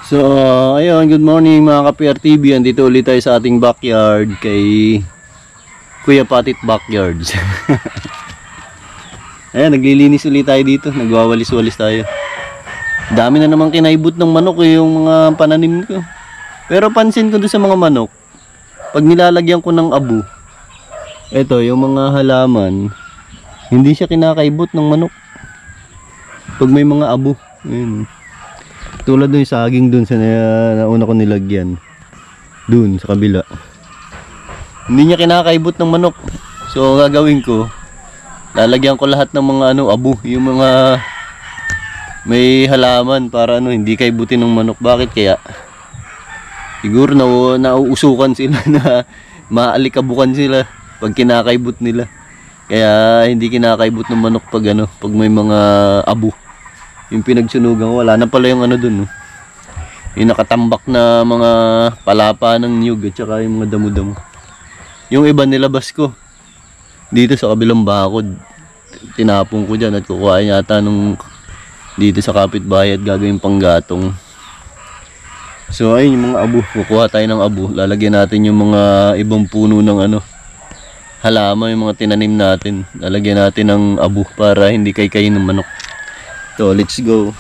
So, ayun, good morning mga ka-PRTV. Andito ulit tayo sa ating backyard kay Kuya Patit Backyards. Ayan, naglilinis ulit tayo dito. Nagwawalis-walis tayo. Dami na naman kinaibot ng manok yung mga pananim ko. Pero pansin ko doon sa mga manok, pag nilalagyan ko ng abo, eto, yung mga halaman, hindi siya kinakaibot ng manok. Pag may mga abo, ayun. Tulad doon yung saging doon sa nauna ko nilagyan. Doon sa kabila. Hindi niya kinakaibot ng manok. So ang gagawin ko, lalagyan ko lahat ng mga abo, yung mga may halaman para hindi kaibutin ng manok. Bakit kaya? Siguro nauusukan sila na maalikabukan sila pag kinakaibot nila. Kaya hindi kinakaibot ng manok pag pag may mga abo. Yung pinagsunugan, wala na pala yung dun, no? Yung nakatambak na mga palapa ng niyog at saka yung mga damo-damo. Yung iba nilabas ko dito sa kabilang bakod. Tinapong ko dyan at kukuhain yata nung dito sa kapitbahay at gagawin panggatong. So ayun yung mga abo, kukuha tayo ng abo. Lalagyan natin yung mga ibang puno ng halaman, yung mga tinanim natin. Lalagyan natin ng abo para hindi kaykayin ng manok. So, let's go.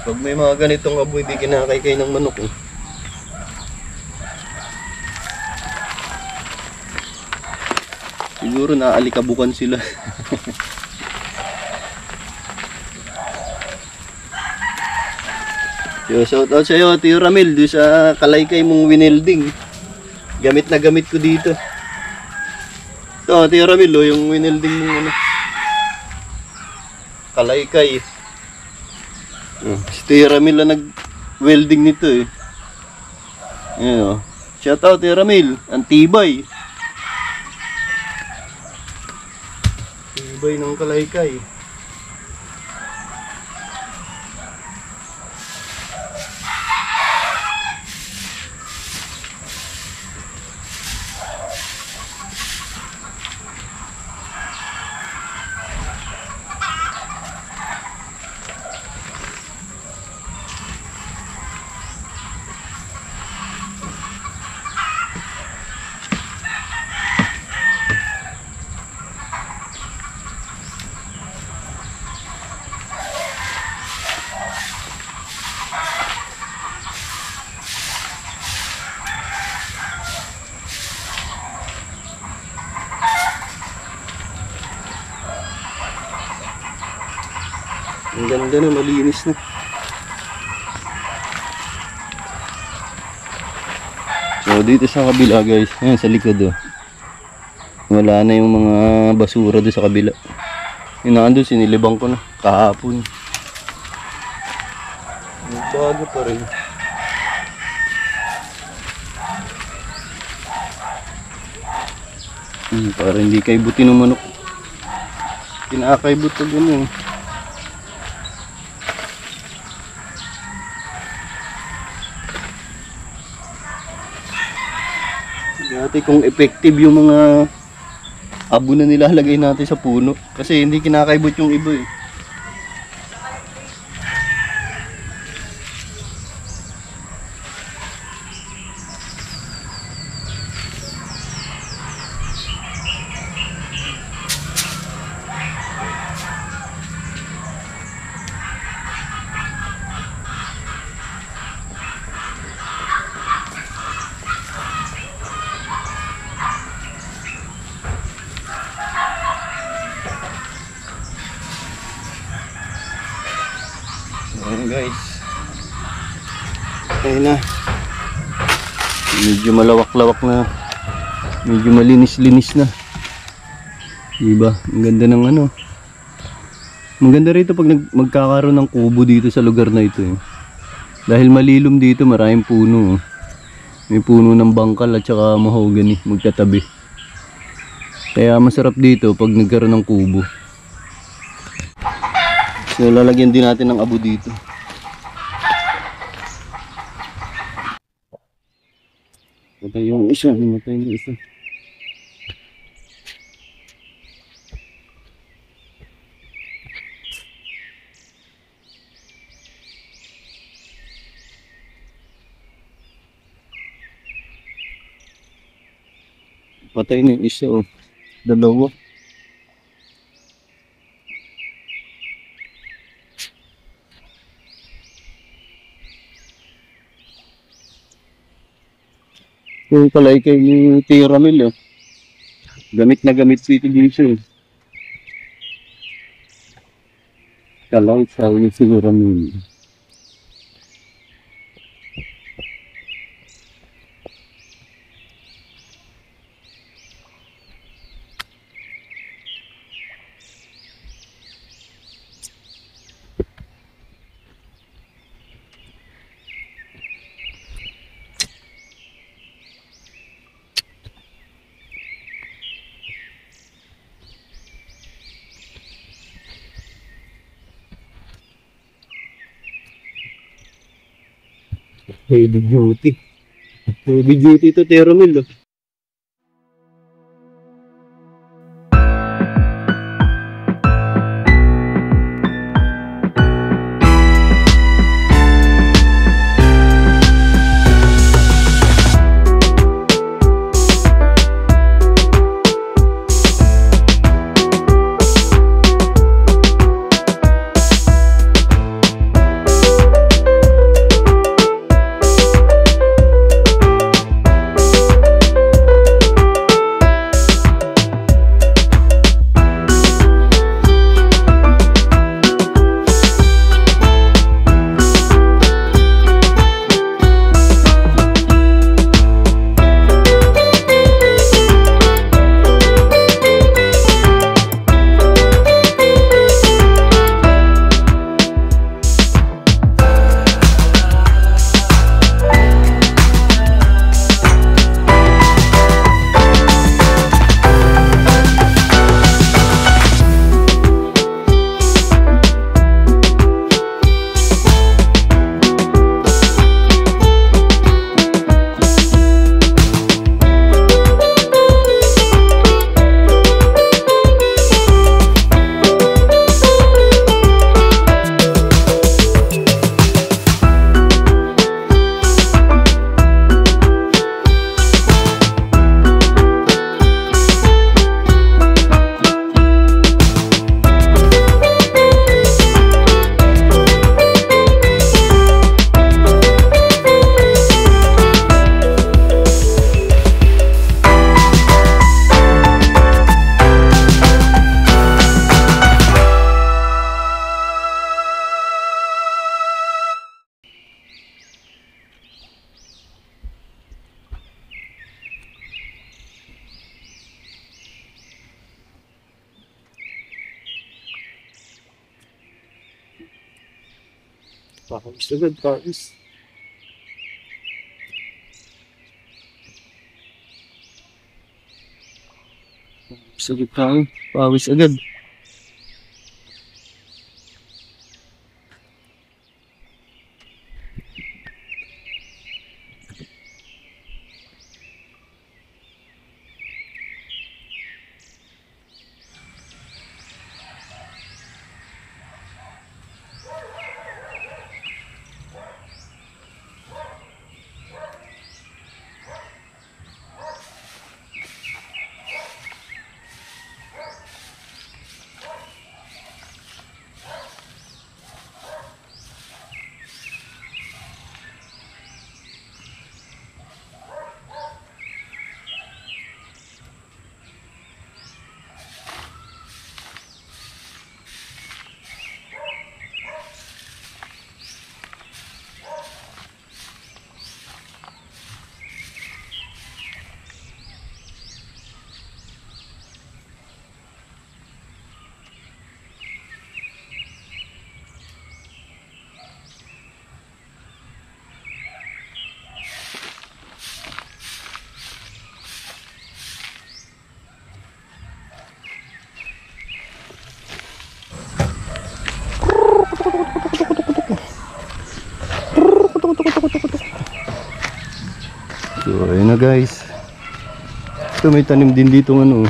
Pag may mga ganitong abo, hindi kinakaykay ng manok. Siguro naalikabukan sila. So, shout out sa iyo, Tio Ramil, doon sa kalaykay mong winelding. Gamit na gamit ko dito. Ito, Tio Ramil, yung winelding mong kalaykay. Si Tio Ramil na nag-welding nito eh. Ayan, shout out, Tio Ramil, ang tibay. Tibay ng kalaykay. Ang ganda na, malinis na. So dito sa kabila guys, ayan sa likod wala na yung mga basura doon sa kabila. Yung nandun, sinilibang ko na kahapon. Bago pa rin. Para hindi kaibutin ng manok. Kinakaibot pag Dati kung effective yung mga abo na nilalagay natin sa puno kasi hindi kinakaibot yung iba eh. Ayan guys, ayun na, medyo malawak-lawak na, medyo malinis-linis na, diba? Ang ganda ng maganda rito pag magkakaroon ng kubo dito sa lugar na ito eh. Dahil malilom dito, maraming puno. May puno ng bangkal at saka mahogany magtatabi. Kaya masarap dito pag nagkaroon ng kubo. So lalagyan din natin ng abo dito. Matay yung isa, matay yung isa. Patay na yung isa, oh. Dalawa. Yung pala kay Tio Ramil, oh. Gamit na gamit si dito, eh. Kalay sa yung si Ramil. Heavy duty. Heavy duty to Tio Ramil, oh. Pawis agad, pawis. Pawis agad, pawis agad. ayun na guys. Ito may tanim din dito ano,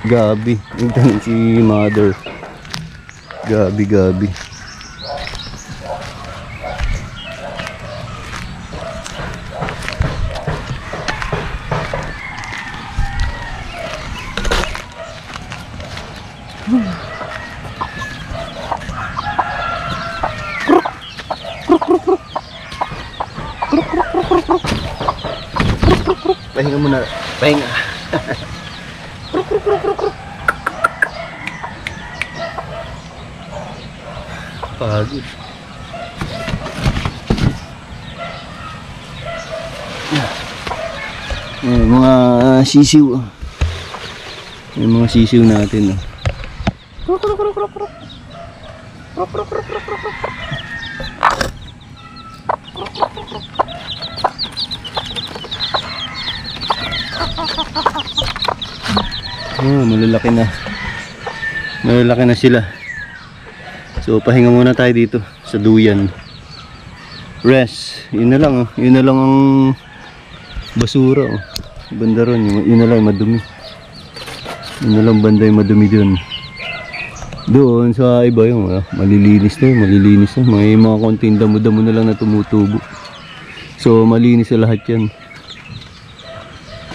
gabi. Yung tanim si mother. Gabi. Pahinga muna. Pahinga. Pagod. Mga sisiw. Yung mga sisiw natin. Malalaki na. Malalaki na sila. So pahinga muna tayo dito sa duyan. Rest. Yun na lang oh. Yun na lang ang basura oh. Banda ron. Yun na lang madumi. Yun na lang banda yung madumi dun. Doon sa iba yung malilinis na yun. Malilinis na. May mga konting damo-damo na lang na tumutubo. So malinis sa lahat yan.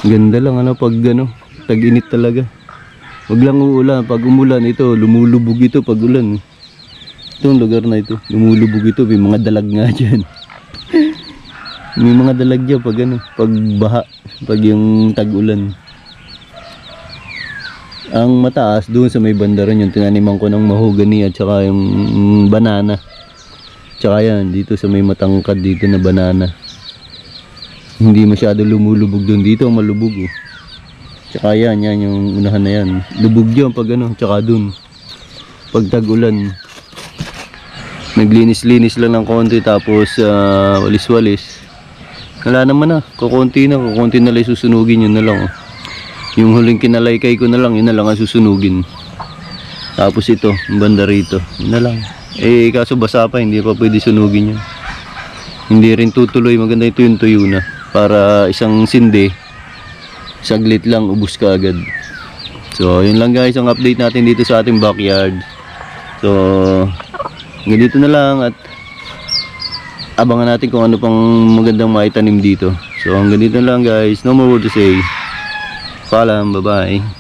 Ganda lang ano pag ano. Tag-init talaga. Wag lang uulan. Pag umulan ito, lumulubog ito pag ulan. Itong lugar na ito, lumulubog ito. May mga dalag nga dyan. May mga dalag dyan pag ano, pag baha, pag yung tag-ulan. Ang mataas doon sa may banda ron yung tinaniman ko ng mahogany at saka yung banana. Tsaka yan, dito sa may matangkad dito na banana. Hindi masyado lumulubog doon. Dito malubog oh. Tsaka yan yung unahan na yan. Lubog dyan pag ano, tsaka dun. Pag tag-ulan. Naglinis-linis lang ng konti tapos walis-walis. Wala naman na, kukunti na lang susunugin yun na lang. Oh. Yung huling kinalaykay ko na lang, yun na lang ang susunugin. Tapos ito, yung banda rito, yun na lang. Eh kaso basa pa, hindi pa pwede sunugin yun. Hindi rin tutuloy, maganda ito yung tuyo na. Para isang sinde. Saglit lang, ubos ka agad. So, yun lang guys ang update natin dito sa ating backyard. So, hanggang dito na lang at abangan natin kung ano pang magandang maitanim dito. So, hanggang dito na lang guys. No more word to say. Paalam, bye-bye.